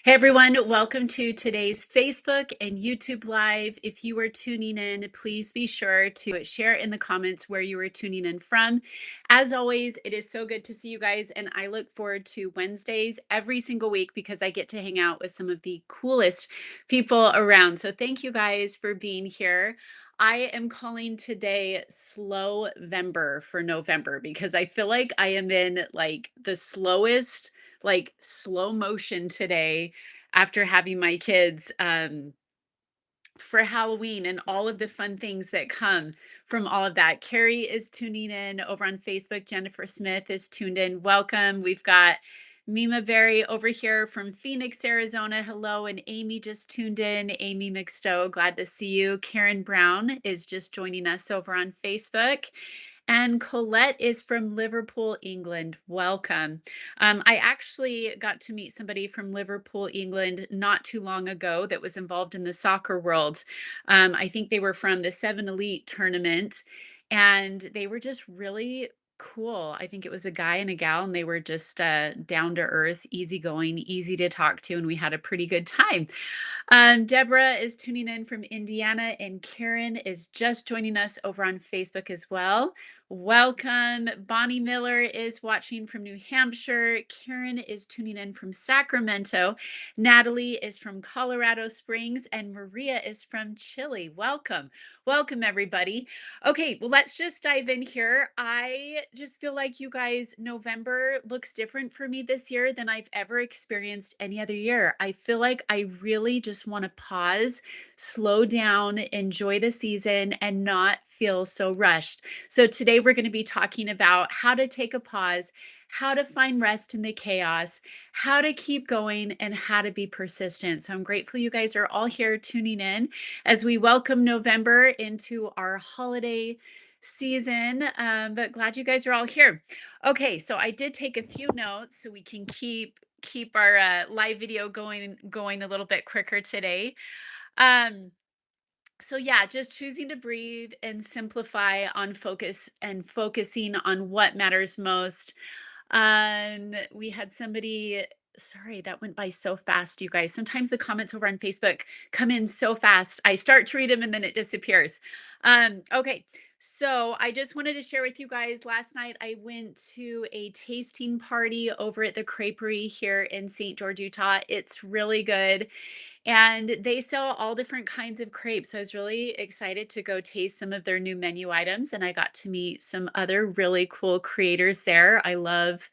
Hey everyone, welcome to today's Facebook and YouTube Live. If you are tuning in, please be sure to share in the comments where you are tuning in from. As always, it is so good to see you guys, and I look forward to Wednesdays every single week because I get to hang out with some of the coolest people around. So thank you guys for being here. I am calling today Slowvember for November because I feel like I am in like the slowest, like slow motion today after having my kids for Halloween and all of the fun things that come from all of that. Carrie is tuning in over on Facebook. Jennifer Smith is tuned in. Welcome. We've got Mima Berry over here from Phoenix, Arizona. Hello. And Amy just tuned in. Amy McStowe, glad to see you. Karen Brown is just joining us over on Facebook. And Colette is from Liverpool, England. Welcome. I actually got to meet somebody from Liverpool, England, not too long ago that was involved in the soccer world. I think they were from the Seven Elite tournament, and they were just really cool. I think it was a guy and a gal, and they were just down to earth, easygoing, easy to talk to, and we had a pretty good time. Deborah is tuning in from Indiana, and Karen is just joining us over on Facebook as well. Welcome. Bonnie Miller is watching from New Hampshire. Karen is tuning in from Sacramento. Natalie is from Colorado Springs, and Maria is from Chile. Welcome. Welcome, everybody. Okay, well, let's just dive in here. I just feel like you guys, November looks different for me this year than I've ever experienced any other year. I feel like I really just want to pause, slow down, enjoy the season, and not feel so rushed. So today we're going to be talking about how to take a pause, how to find rest in the chaos, how to keep going, and how to be persistent. So I'm grateful you guys are all here tuning in as we welcome November into our holiday season. But glad you guys are all here. Okay, so I did take a few notes so we can keep our live video going a little bit quicker today. Um, so yeah, just choosing to breathe and simplify on focus and focusing on what matters most. We had somebody, sorry, that went by so fast, you guys. Sometimes the comments over on Facebook come in so fast. I start to read them and then it disappears. Okay. So I just wanted to share with you guys, last night I went to a tasting party over at the creperie here in St. George, Utah. It's really good. And they sell all different kinds of crepes. So I was really excited to go taste some of their new menu items. And I got to meet some other really cool creators there. I love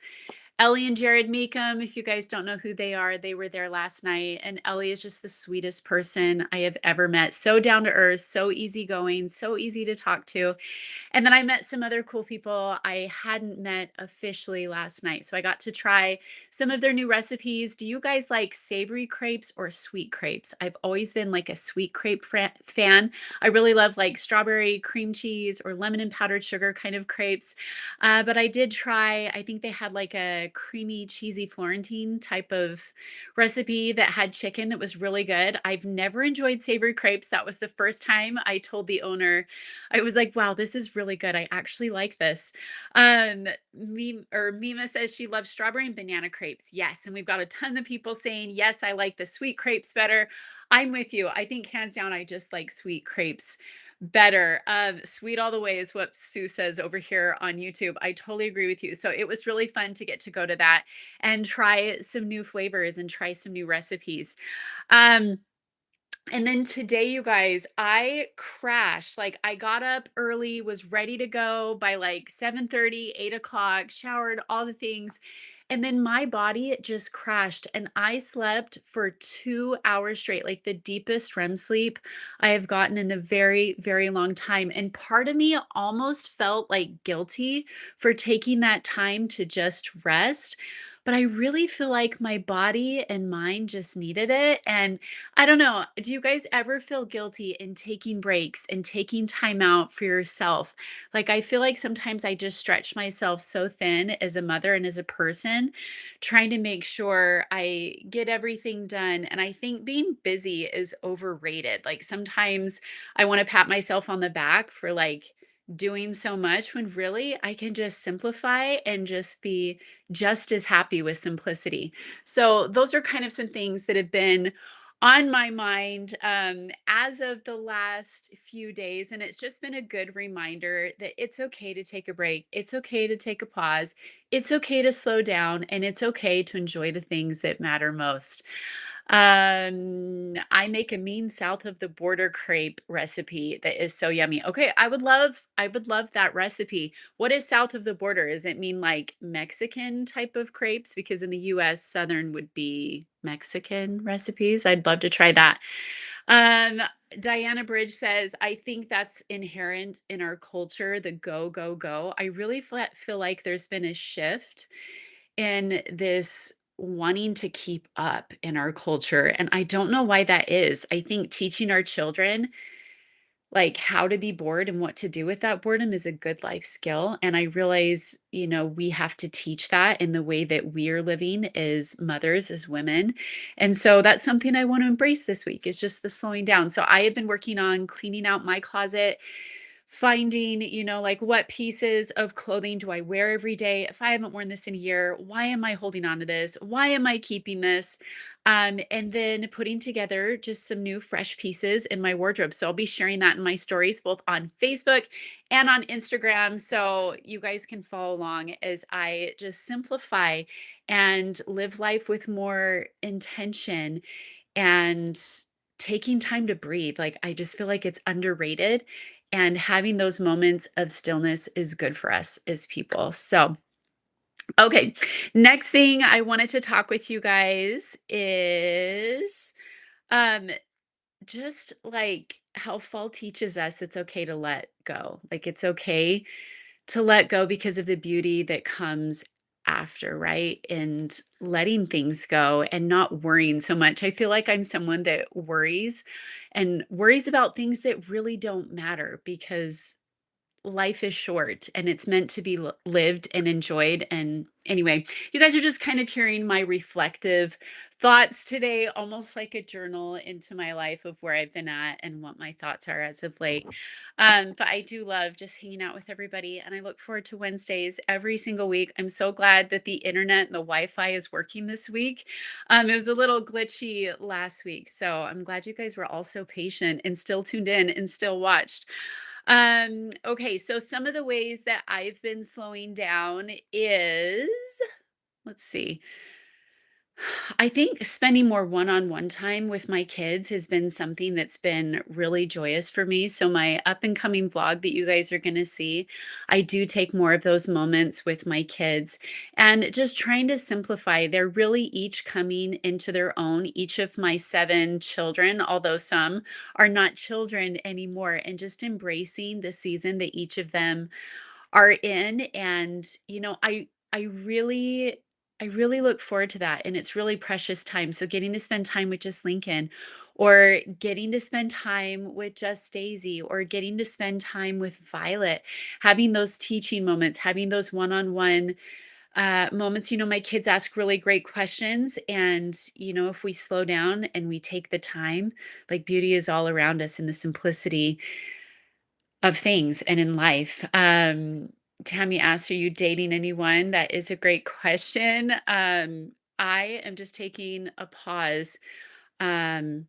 Ellie and Jared Meekum. If you guys don't know who they are, they were there last night. And Ellie is just the sweetest person I have ever met. So down to earth, so easygoing, so easy to talk to. And then I met some other cool people I hadn't met officially last night. So I got to try some of their new recipes. Do you guys like savory crepes or sweet crepes? I've always been like a sweet crepe fan. I really love like strawberry cream cheese or lemon and powdered sugar kind of crepes. But I did try, I think they had like a creamy, cheesy Florentine type of recipe that had chicken that was really good. I've never enjoyed savory crepes. That was the first time I told the owner. I was like, wow, this is really good. I actually like this. Mima says she loves strawberry and banana crepes. Yes. And we've got a ton of people saying, yes, I like the sweet crepes better. I'm with you. I think hands down, I just like sweet crepes better. Sweet all the way is what Sue says over here on YouTube. I totally agree with you. So it was really fun to get to go to that and try some new flavors and try some new recipes. Um, and then today, you guys, I crashed. Like I got up early, was ready to go by like 7:30, 8 o'clock, showered, all the things. And then my body just crashed and I slept for 2 hours straight, like the deepest REM sleep I have gotten in a very, very long time. And part of me almost felt like guilty for taking that time to just rest. But I really feel like my body and mind just needed it. And I don't know. Do you guys ever feel guilty in taking breaks and taking time out for yourself? Like, I feel like sometimes I just stretch myself so thin as a mother and as a person, trying to make sure I get everything done. And I think being busy is overrated. Like, sometimes I want to pat myself on the back for like, doing so much when really I can just simplify and just be just as happy with simplicity. So, those are kind of some things that have been on my mind as of the last few days. And it's just been a good reminder that it's okay to take a break. It's okay to take a pause. It's okay to slow down. And it's okay to enjoy the things that matter most. I make a mean south of the border crepe recipe that is so yummy. Okay, I would love that recipe. What is south of the border? Does it mean like Mexican type of crepes? Because in the US, Southern would be Mexican recipes. I'd love to try that. Um, Diana Bridge says, I think that's inherent in our culture, the go, go, go. I really feel like there's been a shift in this wanting to keep up in our culture. And I don't know why that is. I think teaching our children like how to be bored and what to do with that boredom is a good life skill. And I realize, we have to teach that in the way that we're living as mothers, as women. And so that's something I want to embrace this week is just the slowing down. So I have been working on cleaning out my closet, finding, like what pieces of clothing do I wear every day? If I haven't worn this in a year, why am I holding on to this? Why am I keeping this? And then putting together just some new fresh pieces in my wardrobe. So I'll be sharing that in my stories, both on Facebook and on Instagram. So you guys can follow along as I just simplify and live life with more intention and taking time to breathe. Like, I just feel like it's underrated. And having those moments of stillness is good for us as people. So, okay. Next thing I wanted to talk with you guys is um just like how fall teaches us it's okay to let go. Like it's okay to let go because of the beauty that comes after, right? And letting things go and not worrying so much. I feel like I'm someone that worries and worries about things that really don't matter because life is short and it's meant to be lived and enjoyed. And anyway, you guys are just kind of hearing my reflective thoughts today, almost like a journal into my life of where I've been at and what my thoughts are as of late. But I do love just hanging out with everybody and I look forward to Wednesdays every single week. I'm so glad that the internet and the Wi-Fi is working this week. It was a little glitchy last week, so I'm glad you guys were all so patient and still tuned in and still watched. Okay, so some of the ways that I've been slowing down is, let's see. I think spending more one-on-one time with my kids has been something that's been really joyous for me. So my up and coming vlog that you guys are going to see, I do take more of those moments with my kids and just trying to simplify. They're really each coming into their own, each of my 7 children, although some are not children anymore, and just embracing the season that each of them are in. And I really look forward to that, and it's really precious time. So getting to spend time with just Lincoln, or getting to spend time with just Daisy, or getting to spend time with Violet, having those teaching moments, having those one-on-one moments. My kids ask really great questions, and if we slow down and we take the time, like beauty is all around us in the simplicity of things and in life. Tammy asked, are you dating anyone? That is a great question. I am just taking a pause um,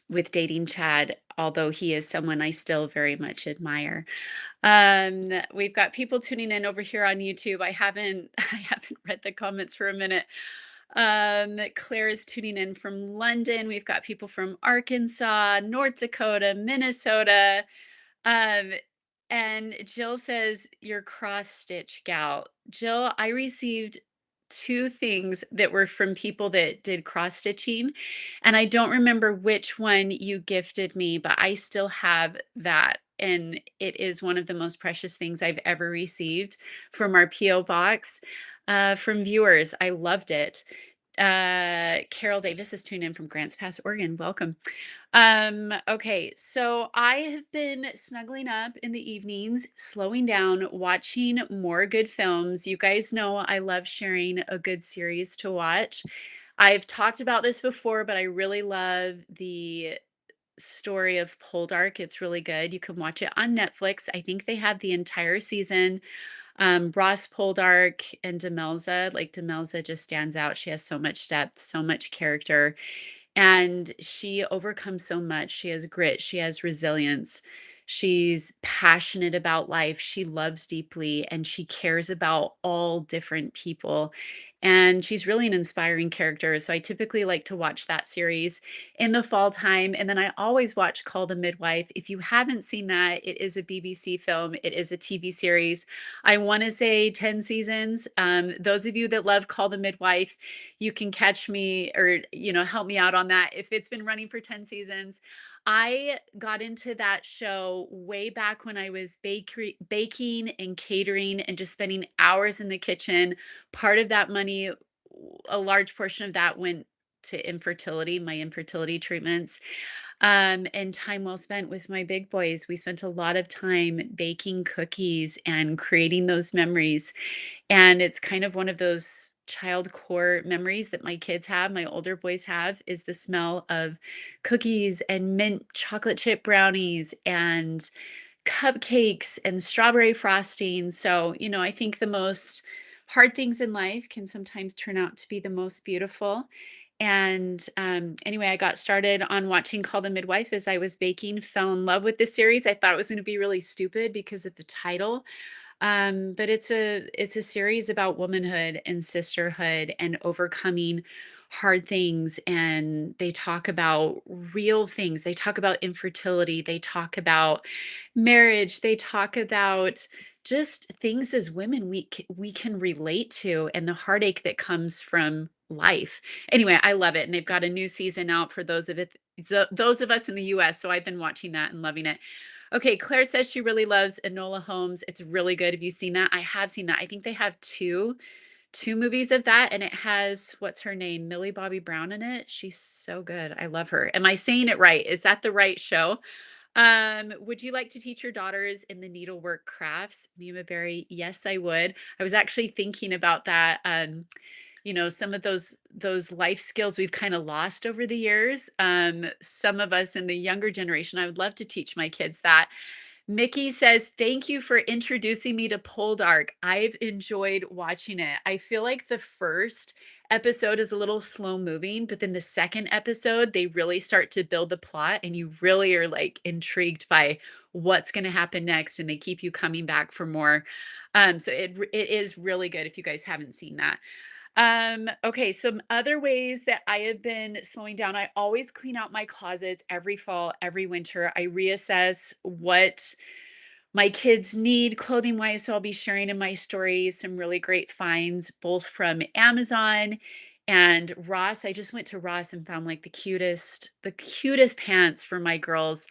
with dating Chad, although he is someone I still very much admire. We've got people tuning in over here on YouTube. I haven't I haven't read the comments for a minute. Claire is tuning in from London. We've got people from Arkansas, North Dakota, Minnesota. Um, and Jill says, "You're cross stitch gal." Jill, I received 2 things that were from people that did cross stitching, and I don't remember which one you gifted me, but I still have that. And it is one of the most precious things I've ever received from our P.O. box from viewers. I loved it. Carol Davis is tuned in from Grants Pass, Oregon. Welcome. Okay, so I have been snuggling up in the evenings, slowing down, watching more good films. You guys know I love sharing a good series to watch. I've talked about this before, but I really love the story of Poldark. It's really good. You can watch it on Netflix. I think they have the entire season. Ross Poldark and Demelza, like Demelza just stands out. She has so much depth, so much character, and she overcomes so much. She has grit, she has resilience. She's passionate about life. She loves deeply and she cares about all different people. And she's really an inspiring character. So I typically like to watch that series in the fall time. And then I always watch Call the Midwife. If you haven't seen that, it is a BBC film, it is a TV series. I want to say 10 seasons. Those of you that love Call the Midwife, you can catch me or, help me out on that. If it's been running for 10 seasons, I got into that show way back when I was baking and catering and just spending hours in the kitchen. Part of that money, a large portion of that went to infertility, my infertility treatments, and time well spent with my big boys. We spent a lot of time baking cookies and creating those memories. And it's kind of one of those child core memories that my kids have, my older boys have, is the smell of cookies and mint chocolate chip brownies and cupcakes and strawberry frosting. So, I think the most hard things in life can sometimes turn out to be the most beautiful. And anyway, I got started on watching Call the Midwife as I was baking, fell in love with this series. I thought it was going to be really stupid because of the title, but it's a series about womanhood and sisterhood and overcoming hard things. And they talk about real things. They talk about infertility. They talk about marriage. They talk about just things as women we can relate to and the heartache that comes from life. Anyway, I love it. And they've got a new season out for those of us in the US. So I've been watching that and loving it. Okay, Claire says she really loves Enola Holmes. It's really good. Have you seen that? I have seen that. I think they have two movies of that, and it has what's her name? Millie Bobby Brown in it. She's so good. I love her. Am I saying it right? Is that the right show? Would you like to teach your daughters in the needlework crafts? Mima Berry, yes, I would. I was actually thinking about that. Some of those life skills we've kind of lost over the years. Some of us in the younger generation, I would love to teach my kids that. Mickey says, "Thank you for introducing me to Poldark. I've enjoyed watching it. I feel like the first episode is a little slow moving, but then the second episode, they really start to build the plot and you really are like intrigued by what's going to happen next and they keep you coming back for more. So it is really good if you guys haven't seen that. Okay, some other ways that I have been slowing down. I always clean out my closets every fall, every winter. I reassess what my kids need clothing wise. So I'll be sharing in my stories some really great finds, both from Amazon and Ross. I just went to Ross and found like the cutest pants for my girls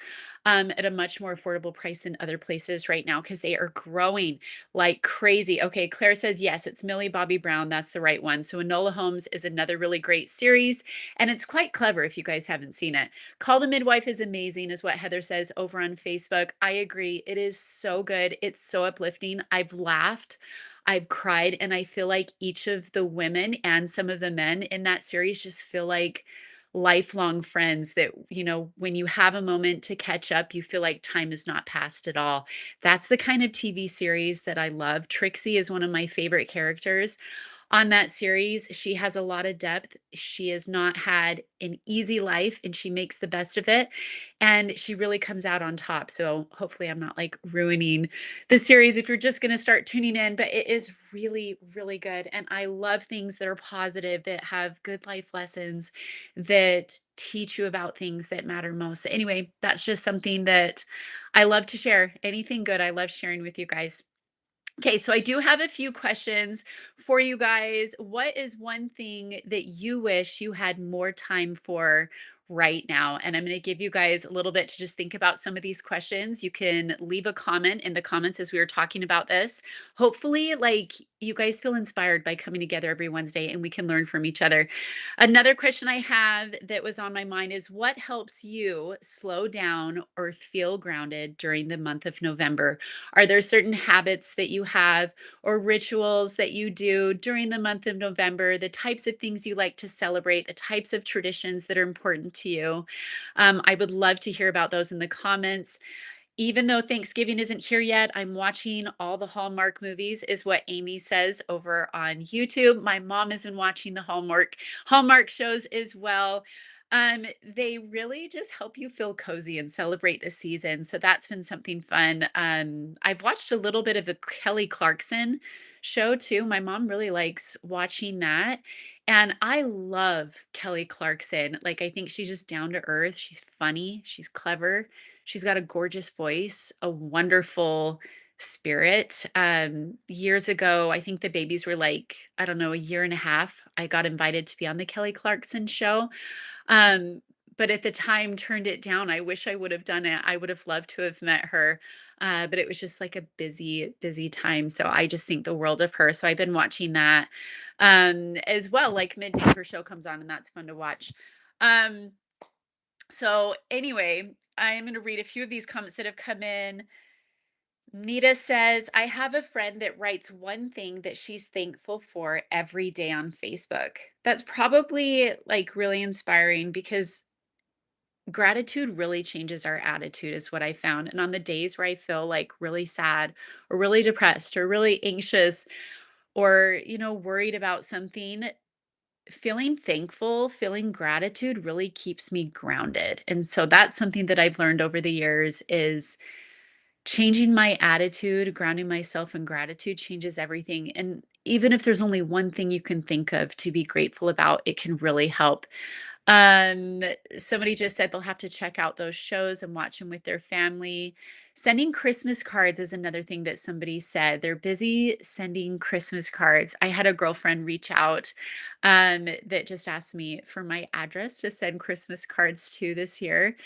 at a much more affordable price than other places right now because they are growing like crazy. Okay, Claire says yes, it's Millie Bobby Brown. That's the right one. So Enola Holmes is another really great series, and it's quite clever if you guys haven't seen it. Call the Midwife is amazing, is what Heather says over on Facebook. I agree. It is so good. It's so uplifting. I've laughed, I've cried, and I feel like each of the women and some of the men in that series just feel like lifelong friends that, when you have a moment to catch up, you feel like time has not passed at all. That's the kind of TV series that I love. Trixie is one of my favorite characters on that series. She has a lot of depth. She has not had an easy life and she makes the best of it. And she really comes out on top. So hopefully I'm not like ruining the series if you're just going to start tuning in, but it is really, really good. And I love things that are positive, that have good life lessons, that teach you about things that matter most. Anyway, that's just something that I love to share. Anything good, I love sharing with you guys. Okay, so I do have a few questions for you guys. What is one thing that you wish you had more time for right now? And I'm going to give you guys a little bit to just think about some of these questions. You can leave a comment in the comments as we were talking about this. Hopefully, like you guys feel inspired by coming together every Wednesday and we can learn from each other. Another question I have that was on my mind is what helps you slow down or feel grounded during the month of November? Are there certain habits that you have or rituals that you do during the month of November, the types of things you like to celebrate, the types of traditions that are important to you? I would love to hear about those in the comments. Even though Thanksgiving isn't here yet, I'm watching all the Hallmark movies, is what Amy says over on YouTube. My mom has been watching the Hallmark shows as well. They really just help you feel cozy and celebrate the season. So that's been something fun. I've watched a little bit of the Kelly Clarkson show too. My mom really likes watching that. And I love Kelly Clarkson. Like, I think she's just down to earth. She's funny. She's clever. She's got a gorgeous voice, a wonderful spirit. Years ago, I think the babies were like, I don't know, a year and a half. I got invited to be on the Kelly Clarkson show. Um, but at the time turned it down. I wish I would have done it. I would have loved to have met her. But it was just like a busy, busy time. So I just think the world of her. So I've been watching that as well. Like midday, her show comes on, and that's fun to watch. Um, so anyway, I am going to read a few of these comments that have come in. Nita says, I have a friend that writes one thing that she's thankful for every day on Facebook. That's probably like really inspiring because gratitude really changes our attitude, is what I found. And on the days where I feel like really sad or really depressed or really anxious or, worried about something, feeling thankful, feeling gratitude really keeps me grounded. And so that's something that I've learned over the years is changing my attitude, grounding myself in gratitude changes everything. And even if there's only one thing you can think of to be grateful about, it can really help. Um, Somebody just said they'll have to check out those shows and watch them with their family. Sending Christmas cards is another thing that somebody said. They're busy sending Christmas cards. I had a girlfriend reach out that just asked me for my address to send Christmas cards to this year.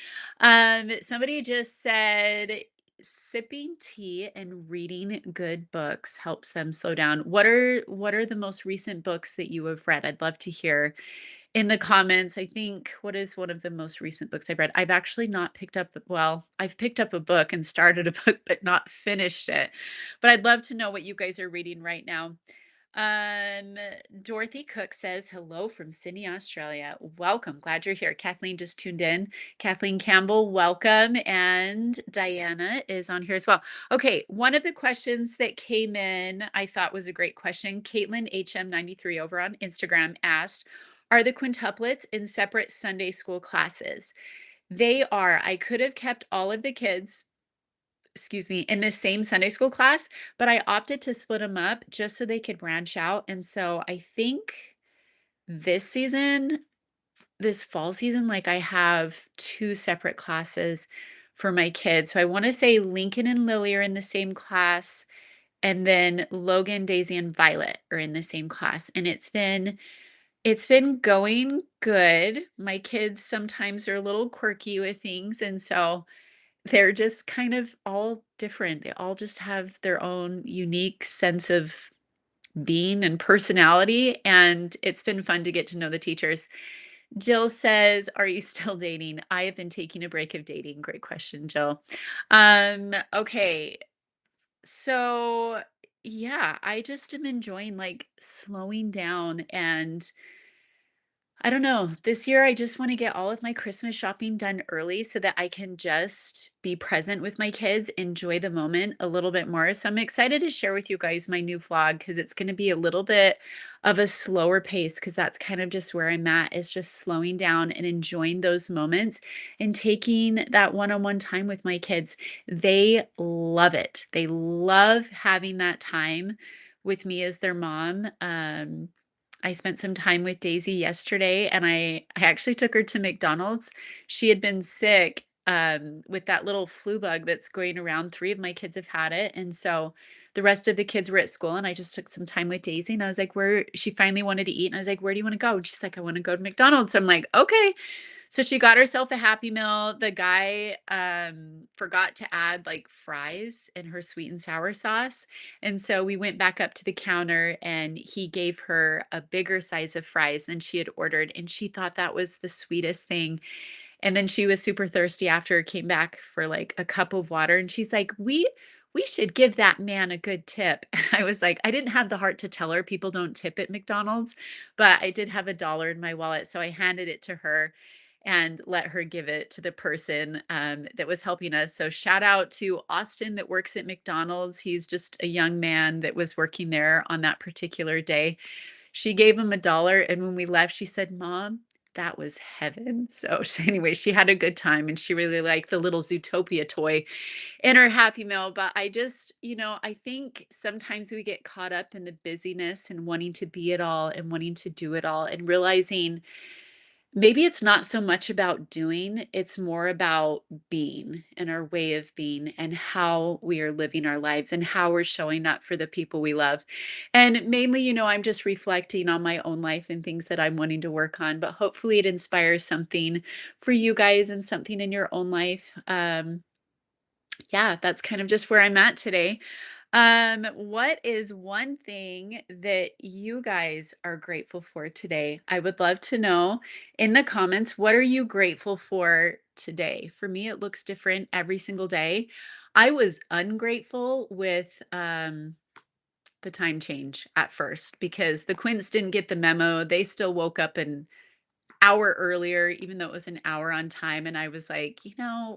Somebody just said sipping tea and reading good books helps them slow down. What are the most recent books that you have read? I'd love to hear in the comments. I think what is one of the most recent books I've read? I've actually not picked up, well, I've picked up a book and started a book, but not finished it. But I'd love to know what you guys are reading right now. Um, Dorothy Cook says, hello from Sydney, Australia. Welcome. Glad you're here. Kathleen just tuned in. Kathleen Campbell, welcome. And Diana is on here as well. Okay, one of the questions that came in, I thought was a great question. Caitlin HM93 over on Instagram asked, are the quintuplets in separate Sunday school classes? They are. I could have kept all of the kids, excuse me, in the same Sunday school class, but I opted to split them up just so they could branch out. And so I think this season, this fall season, like I have two separate classes for my kids. So I want to say Lincoln and Lily are in the same class, and then Logan, Daisy, and Violet are in the same class. And it's been going good. My kids sometimes are a little quirky with things, and so they're just kind of all different. They all just have their own unique sense of being and personality, and it's been fun to get to know the teachers. Jill says, "Are you still dating?" I have been taking a break of dating. Great question, Jill. Okay. So, yeah, I just am enjoying like slowing down and I don't know. This year, I just want to get all of my Christmas shopping done early so that I can just be present with my kids, enjoy the moment a little bit more. So I'm excited to share with you guys my new vlog because it's going to be a little bit of a slower pace because that's kind of just where I'm at is just slowing down and enjoying those moments and taking that one-on-one time with my kids. They love it. They love having that time with me as their mom. I spent some time with Daisy yesterday and I actually took her to McDonald's. She had been sick with that little flu bug that's going around. 3 of my kids have had it, and so the rest of the kids were at school, and I just took some time with Daisy, and I was like, "Where" she finally wanted to eat, and I was like, "Where do you wanna go?" And she's like, "I wanna go to McDonald's." So I'm like, "Okay." So she got herself a Happy Meal. The guy, forgot to add, like, fries in her sweet and sour sauce, and so we went back up to the counter, and he gave her a bigger size of fries than she had ordered, and she thought that was the sweetest thing. And then she was super thirsty after, came back for, like, a cup of water, and she's like, "We should give that man a good tip." I was like I didn't have the heart to tell her people don't tip at McDonald's, but I did have $1 in my wallet, so I handed it to her and let her give it to the person, that was helping us. So shout out to Austin that works at McDonald's. He's just a young man that was working there on that particular day. She gave him $1, and when we left, she said, "Mom, that was heaven." So, anyway, she had a good time, and she really liked the little Zootopia toy in her Happy Meal. But I just, I think sometimes we get caught up in the busyness and wanting to be it all and wanting to do it all and realizing maybe it's not so much about doing, it's more about being and our way of being and how we are living our lives and how we're showing up for the people we love. And mainly, I'm just reflecting on my own life and things that I'm wanting to work on, but hopefully it inspires something for you guys and something in your own life. Yeah, that's kind of just where I'm at today. What is one thing that you guys are grateful for today? I would love to know in the comments, what are you grateful for today? For me, it looks different every single day. I was ungrateful with the time change at first because the Quints didn't get the memo. They still woke up and hour earlier, even though it was an hour on time, and I was like,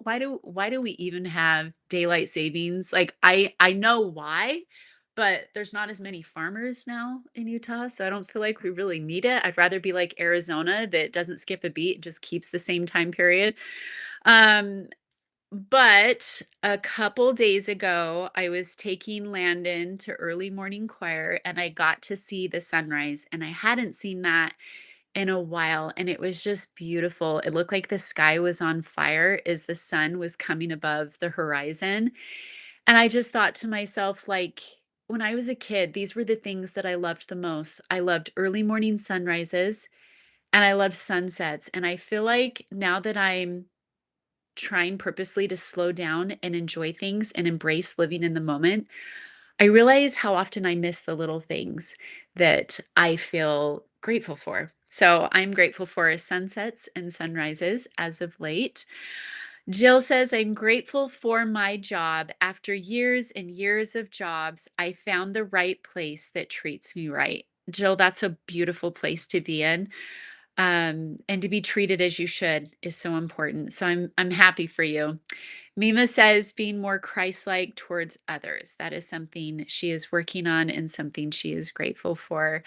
why do we even have daylight savings? Like, I know why, but there's not as many farmers now in Utah, so I don't feel like we really need it. I'd rather be like Arizona that doesn't skip a beat, just keeps the same time period. Um, but a couple days ago, I was taking Landon to early morning choir, and I got to see the sunrise, and I hadn't seen that in a while, and it was just beautiful. It looked like the sky was on fire as the sun was coming above the horizon. And I just thought to myself, like, when I was a kid, these were the things that I loved the most. I loved early morning sunrises and I loved sunsets. And I feel like now that I'm trying purposely to slow down and enjoy things and embrace living in the moment, I realize how often I miss the little things that I feel grateful for. So I'm grateful for sunsets and sunrises as of late. Jill says, I'm grateful for my job. After years and years of jobs, I found the right place that treats me right. Jill, that's a beautiful place to be in. And to be treated as you should is so important. So I'm happy for you. Mima says being more Christ-like towards others. That is something she is working on and something she is grateful for.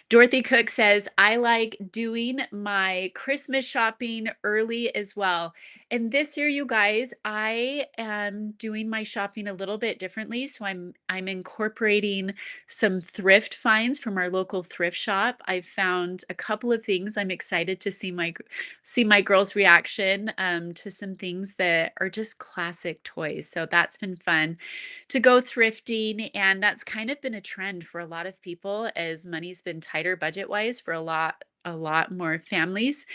Dorothy Cook says, I like doing my Christmas shopping early as well. And this year, you guys, I am doing my shopping a little bit differently. So I'm incorporating some thrift finds from our local thrift shop. I've found a couple of things. I'm excited to see my girls' reaction to some things that are just classic toys. So that's been fun to go thrifting, and that's kind of been a trend for a lot of people as money's been tighter budget-wise for a lot more families,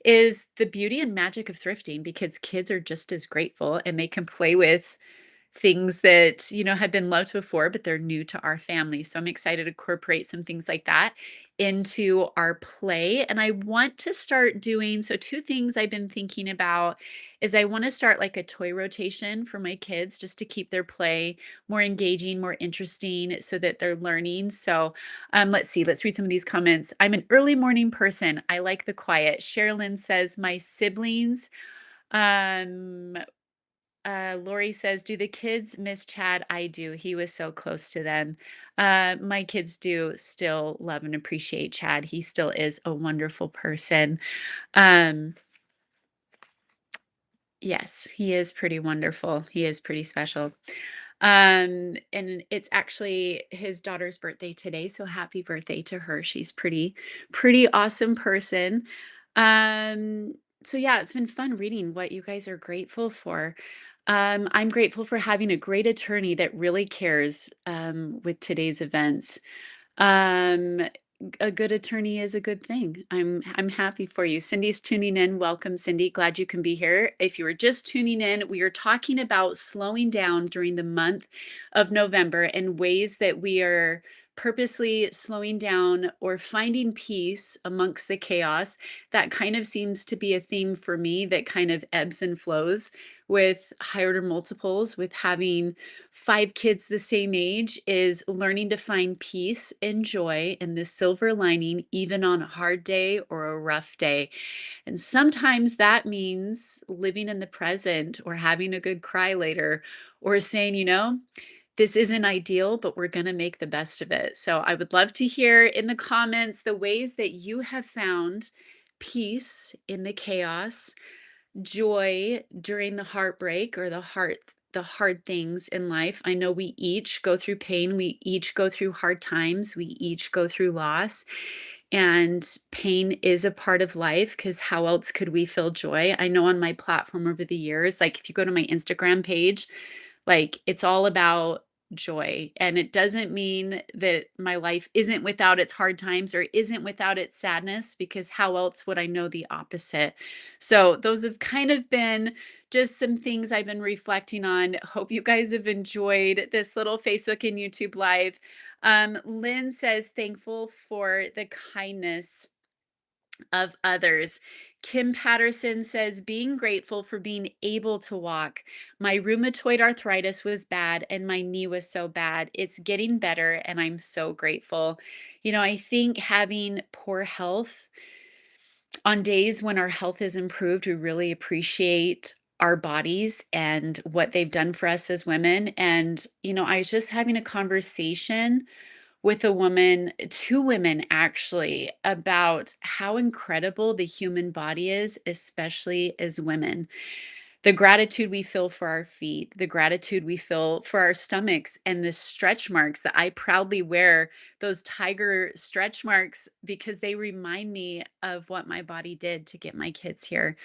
is the beauty and magic of thrifting because kids are just as grateful and they can play with things that, had been loved before, but they're new to our family. So I'm excited to incorporate some things like that into our play. And I want to start doing so two things I've been thinking about is I want to start like a toy rotation for my kids just to keep their play more engaging, more interesting so that they're learning. So let's see, let's read some of these comments. I'm an early morning person. I like the quiet. Sherilyn says my siblings um Lori says, "Do the kids miss Chad?" I do. He was so close to them. My kids do still love and appreciate Chad. He still is a wonderful person. Um, yes, he is pretty wonderful. He is pretty special. And it's actually his daughter's birthday today, so happy birthday to her. She's pretty awesome person. Um, So yeah, it's been fun reading what you guys are grateful for. I'm grateful for having a great attorney that really cares with today's events. Um, a good attorney is a good thing. I'm happy for you. Cindy's tuning in. Welcome, Cindy. Glad you can be here. If you were just tuning in, we are talking about slowing down during the month of November and ways that we are purposely slowing down or finding peace amongst the chaos. That kind of seems to be a theme for me that kind of ebbs and flows with high order multiples, with having 5 kids the same age, is learning to find peace and joy in the silver lining, even on a hard day or a rough day. And sometimes that means living in the present or having a good cry later or saying, this isn't ideal, but we're going to make the best of it. So I would love to hear in the comments the ways that you have found peace in the chaos, joy during the heartbreak or the hard things in life. I know we each go through pain, we each go through hard times, we each go through loss, and pain is a part of life because how else could we feel joy? I know on my platform over the years, like if you go to my Instagram page, like, it's all about joy, and it doesn't mean that my life isn't without its hard times or isn't without its sadness, because how else would I know the opposite? So, those have kind of been just some things I've been reflecting on. Hope you guys have enjoyed this little Facebook and YouTube Live. Lynn says, "Thankful for the kindness of others." Kim Patterson says, "Being grateful for being able to walk. My rheumatoid arthritis was bad and my knee was so bad. It's getting better and I'm so grateful." I think having poor health, on days when our health is improved, we really appreciate our bodies and what they've done for us as women. And, I was just having a conversation with a woman, 2 women actually, about how incredible the human body is, especially as women. The gratitude we feel for our feet, the gratitude we feel for our stomachs, and the stretch marks that I proudly wear, those tiger stretch marks, because they remind me of what my body did to get my kids here.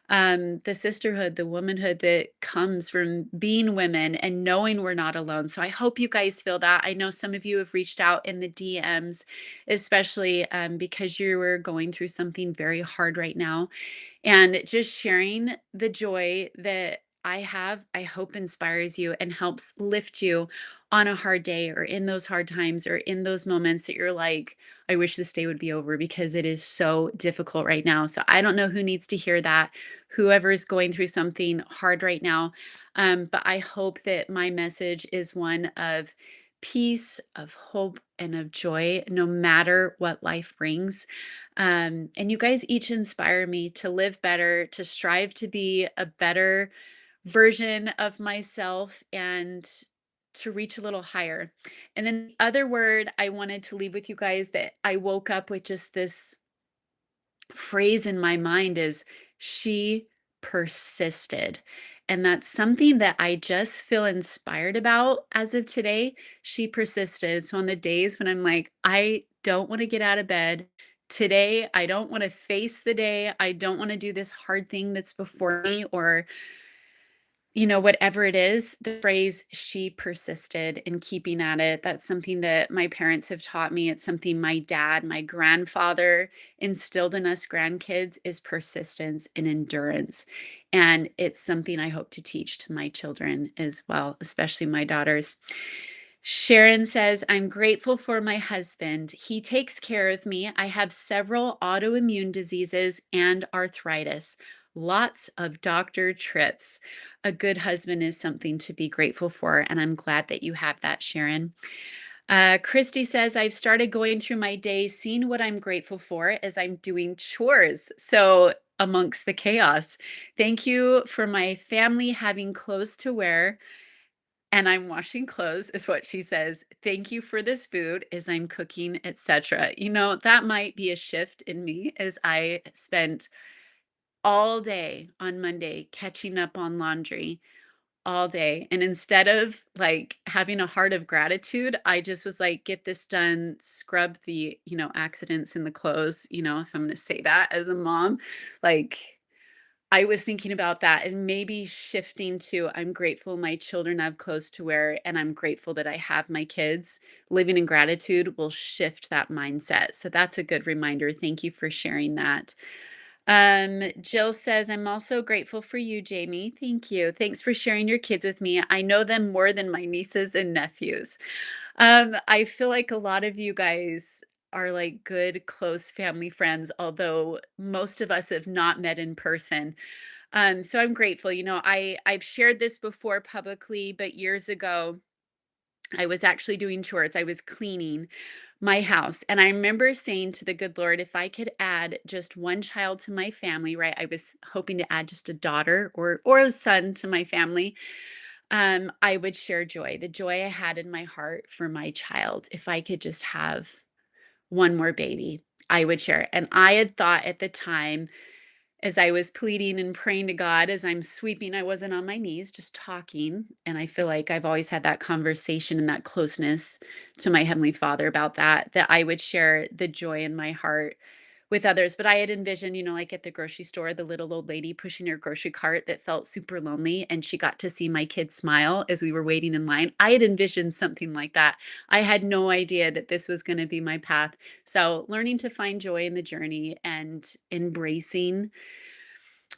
The sisterhood, the womanhood that comes from being women and knowing we're not alone. So I hope you guys feel that. I know some of you have reached out in the DMs, especially because you were going through something very hard right now. And just sharing the joy that I have, I hope inspires you and helps lift you on a hard day or in those hard times or in those moments that you're like, I wish this day would be over because it is so difficult right now. So I don't know who needs to hear that, whoever is going through something hard right now. But I hope that my message is one of peace, of hope, and of joy, no matter what life brings. And you guys each inspire me to live better, to strive to be a better version of myself, and to reach a little higher. And then the other word I wanted to leave with you guys that I woke up with just this phrase in my mind is, she persisted. And that's something that I just feel inspired about as of today. She persisted. So on the days when I'm like, I don't want to get out of bed today, I don't want to face the day, I don't want to do this hard thing that's before me, or whatever it is, the phrase "she persisted" in keeping at it, that's something that my parents have taught me. It's something my dad, my grandfather instilled in us grandkids, is persistence and endurance. And it's something I hope to teach to my children as well, especially my daughters. Sharon says, "I'm grateful for my husband. He takes care of me. I have several autoimmune diseases and arthritis. Lots of doctor trips. A good husband is something to be grateful for, and I'm glad that you have that, Sharon." Christy says, "I've started going through my day, seeing what I'm grateful for as I'm doing chores. So, amongst the chaos. Thank you for my family having clothes to wear. And I'm washing clothes," is what she says. "Thank you for this food as I'm cooking, etc." That might be a shift in me, as I spent all day on Monday catching up on laundry all day. And instead of like having a heart of gratitude, I just was like, get this done, scrub the, accidents in the clothes, if I'm going to say that as a mom, like, I was thinking about that and maybe shifting to I'm grateful my children have clothes to wear and I'm grateful that I have my kids. Living in gratitude will shift that mindset. So that's a good reminder. Thank you for sharing that. Jill says, I'm also grateful for you, Jamie. Thank you. Thanks for sharing your kids with me. I know them more than my nieces and nephews. I feel like a lot of you guys are like good, close family friends, although most of us have not met in person. So I'm grateful. I've shared this before publicly, but years ago, I was actually doing chores. I was cleaning my house. And I remember saying to the good Lord, if I could add just one child to my family, right? I was hoping to add just a daughter or a son to my family. I would share joy, the joy I had in my heart for my child. If I could just have one more baby, I would share it. And I had thought at the time, as I was pleading and praying to God as I'm sweeping, I wasn't on my knees, just talking. And I feel like I've always had that conversation and that closeness to my Heavenly Father about that I would share the joy in my heart with others. But I had envisioned, like at the grocery store, the little old lady pushing her grocery cart that felt super lonely. And she got to see my kids smile as we were waiting in line. I had envisioned something like that. I had no idea that this was going to be my path. So learning to find joy in the journey and embracing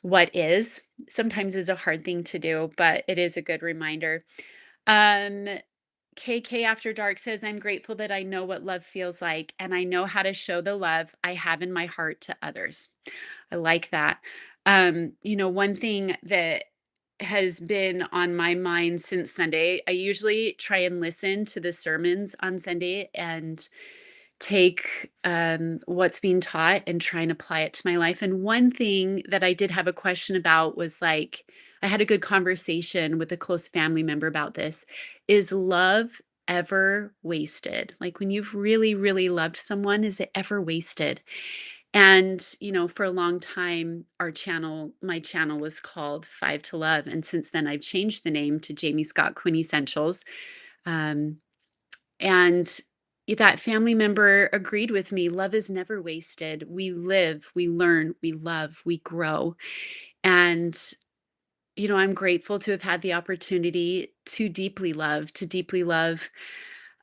what is sometimes is a hard thing to do, but it is a good reminder. Um, KK After Dark says, I'm grateful that I know what love feels like and I know how to show the love I have in my heart to others. I like that. One thing that has been on my mind since Sunday, I usually try and listen to the sermons on Sunday and take what's being taught and try and apply it to my life. And one thing that I did have a question about was like, I had a good conversation with a close family member about this. Is love ever wasted? Like when you've really, really loved someone, is it ever wasted? And, for a long time, my channel was called Five to Love. And since then, I've changed the name to Jamie Scott Quinn Essentials. Um, and that family member agreed with me. Love is never wasted. We live, we learn, we love, we grow. And, I'm grateful to have had the opportunity to deeply love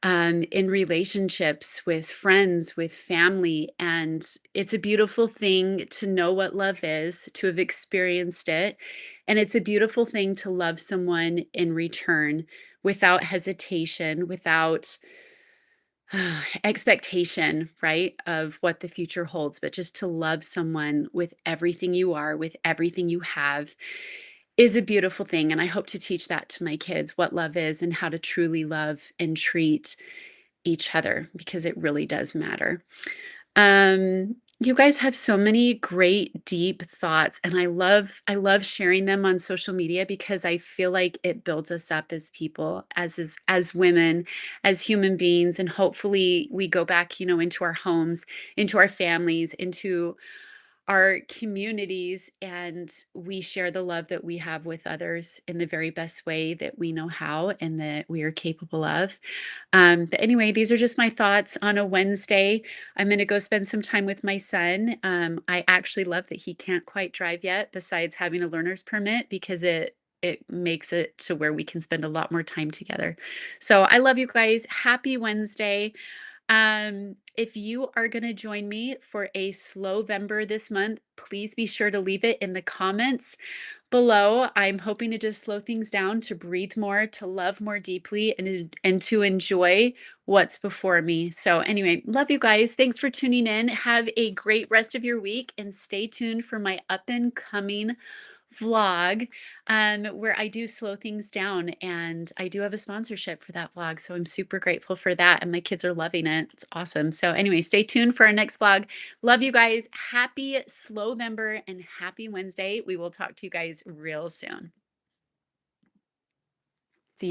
in relationships with friends, with family. And it's a beautiful thing to know what love is, to have experienced it. And it's a beautiful thing to love someone in return without hesitation, without expectation, right, of what the future holds, but just to love someone with everything you are, with everything you have, is a beautiful thing. And I hope to teach that to my kids what love is and how to truly love and treat each other because it really does matter. You guys have so many great deep thoughts and I love sharing them on social media because I feel like it builds us up as people, as women, as human beings, and hopefully we go back, into our homes, into our families, into our communities, and we share the love that we have with others in the very best way that we know how and that we are capable of. But anyway, these are just my thoughts on a Wednesday. I'm going to go spend some time with my son. I actually love that he can't quite drive yet, besides having a learner's permit, because it makes it to where we can spend a lot more time together. So I love you guys. Happy Wednesday. If you are going to join me for a Slowvember this month, please be sure to leave it in the comments below. I'm hoping to just slow things down, to breathe more, to love more deeply, and to enjoy what's before me. So anyway, love you guys. Thanks for tuning in. Have a great rest of your week and stay tuned for my up and coming vlog where I do slow things down, and I do have a sponsorship for that vlog. So I'm super grateful for that. And my kids are loving it. It's awesome. So anyway, stay tuned for our next vlog. Love you guys. Happy Slowvember and happy Wednesday. We will talk to you guys real soon.